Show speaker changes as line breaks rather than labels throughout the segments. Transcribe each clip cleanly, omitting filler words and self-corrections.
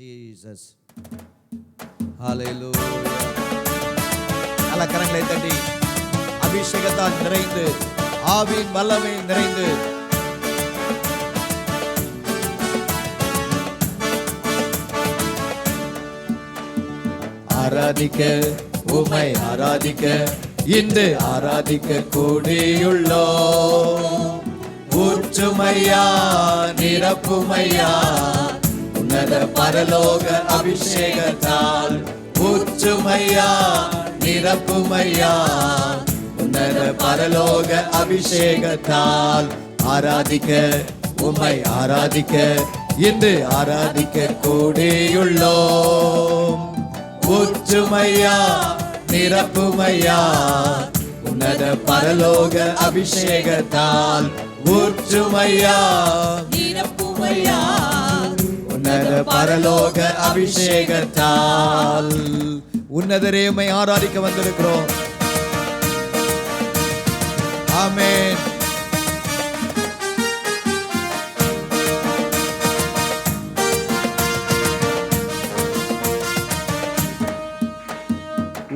Jesus. ஹல்லேலூயா. நல்ல கரங்களை தட்டி அபிஷேகத்தால் நிறைந்து ஆவியின் வல்லமை நிறைந்து ஆராதிக்க, உம்மை ஆராதிக்க, இன்று ஆராதிக்க கூடியுள்ளோம். ஊற்றுமையா, நிரப்புமையா, உன்னத பரலோக அபிஷேகத்தால். ஊற்றுமையா, நிரப்புமையா, உன்னத பரலோக அபிஷேகத்தால். ஆராதிக்க, உம்மை ஆராதிக்க, இன்று ஆராதிக்க கூடியுள்ளோம். ஊற்றுமையா, நிரப்புமையா, உன்னத பரலோக அபிஷேகத்தால். ஊற்றுமையா,
நிரப்புமையா,
உன்னத பரலோக அபிஷேகத்தால். உன்னதரே உம்மை ஆராதிக்க வந்திருக்கிறோம். ஆமென்.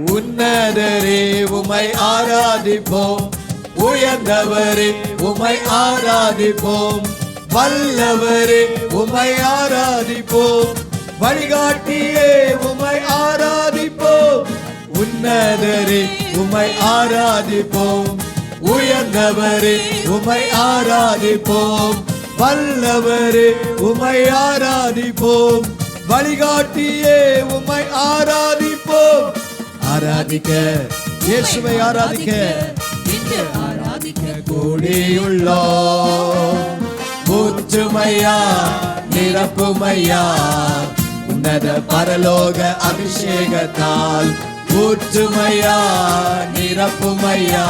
உன்னதரே உம்மை ஆராதிப்போம். உயர்ந்தவரே உம்மை ஆராதிப்போம். வல்லவரே உம்மை ஆராதிப்போம். வழிகாட்டியே உம்மை ஆராதிப்போம். உன்னதரே உம்மை ஆராதிப்போம். உயர்ந்தவரே உம்மை ஆராதிப்போம். வல்லவரே உம்மை ஆராதிப்போம். வழிகாட்டியே உம்மை ஆராதிப்போம். ஆராதிக்க, இயேசுவை ஆராதிக்க,
இன்று ஆராதிக்க
கூடியுள்ளோம். ஊற்றுமையா, நிரப்புமையா, உன்னத பரலோக அபிஷேகத்தால். ஊற்றுமையா, நிரப்புமையா,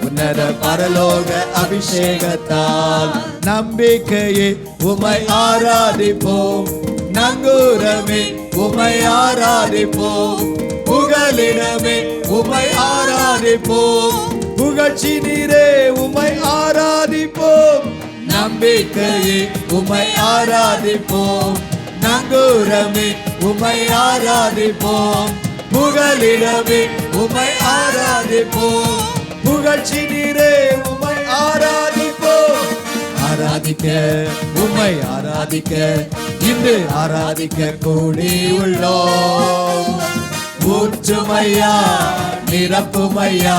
உன்னத பரலோக அபிஷேகத்தால். நம்பிக்கையே உம்மை ஆராதிப்போம். நங்கூரமே உம்மை ஆராதிப்போம். புகலிடமே உம்மை ஆராதிப்போம். புகழ்ச்சி நீரே உம்மை ஆராதிப்போம். நம்பிக்கையே உம்மை ஆராதிப்போம். நங்கூரமே உம்மை ஆராதிப்போம். புகலிடமே உம்மை ஆராதிப்போம். புகழ்ச்சி நீரே உம்மை ஆராதிப்போம். ஆராதிக்க, உம்மை ஆராதிக்க, இன்று ஆராதிக்க கூடியுள்ளோம். ஊற்றுமையா, நிரப்புமையா,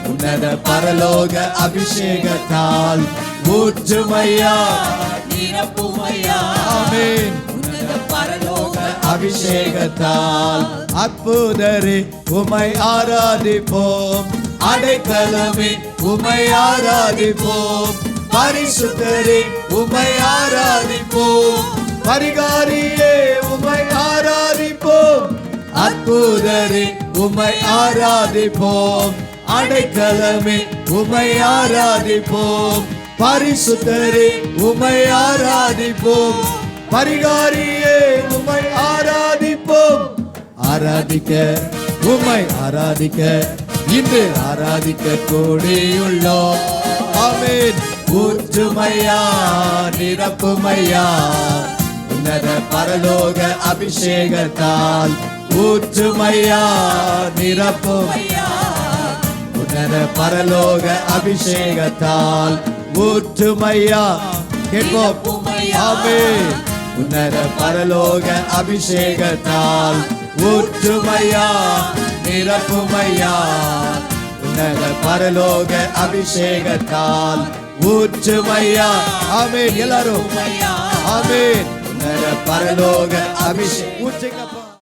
உன்னத பரலோக அபிஷேகத்தால். ஊற்றுமையா,
நிரப்புமையா,
ஆமென்,
உன்னத பரலோக
அபிஷேகத்தால். அற்புதரே உம்மை ஆராதிப்போம். அடைக்கலமே உம்மை ஆராதிப்போம். பரிசுத்தரே உம்மை ஆராதிப்போம். பரிகாரியே உம்மை ஆராதிப்போம். அற்புதரே உம்மை ஆராதிப்போம். அடைக்கலமே உம்மை ஆராதிப்போம். பரிசுத்தரே உம்மை ஆராதிப்போம். பரிகாரியே உம்மை ஆராதிப்போம். ஆராதிக்க, உம்மை ஆராதிக்க, இன்று ஆராதிக்க கூடியுள்ளோம். ஆமென். ஊற்றுமையா, நிரப்புமையா, உன்னத பரலோக அபிஷேகத்தால். ஊற்றுமையா, நிரப்புமையா, உன்னத பரலோக அபிஷேகத்தால். ஊற்றுமையா, கேட்போம். ஆமென். உன்னத பரலோக அபிஷேகத்தால். ஊற்றுமையா, நிரப்புமையா, உன்னத பரலோக அபிஷேகத்தால். ஊற்றுமையா, ஆமென். எல்லாரும் ஆமென். உன்னத பரலோக அபிஷேகம்.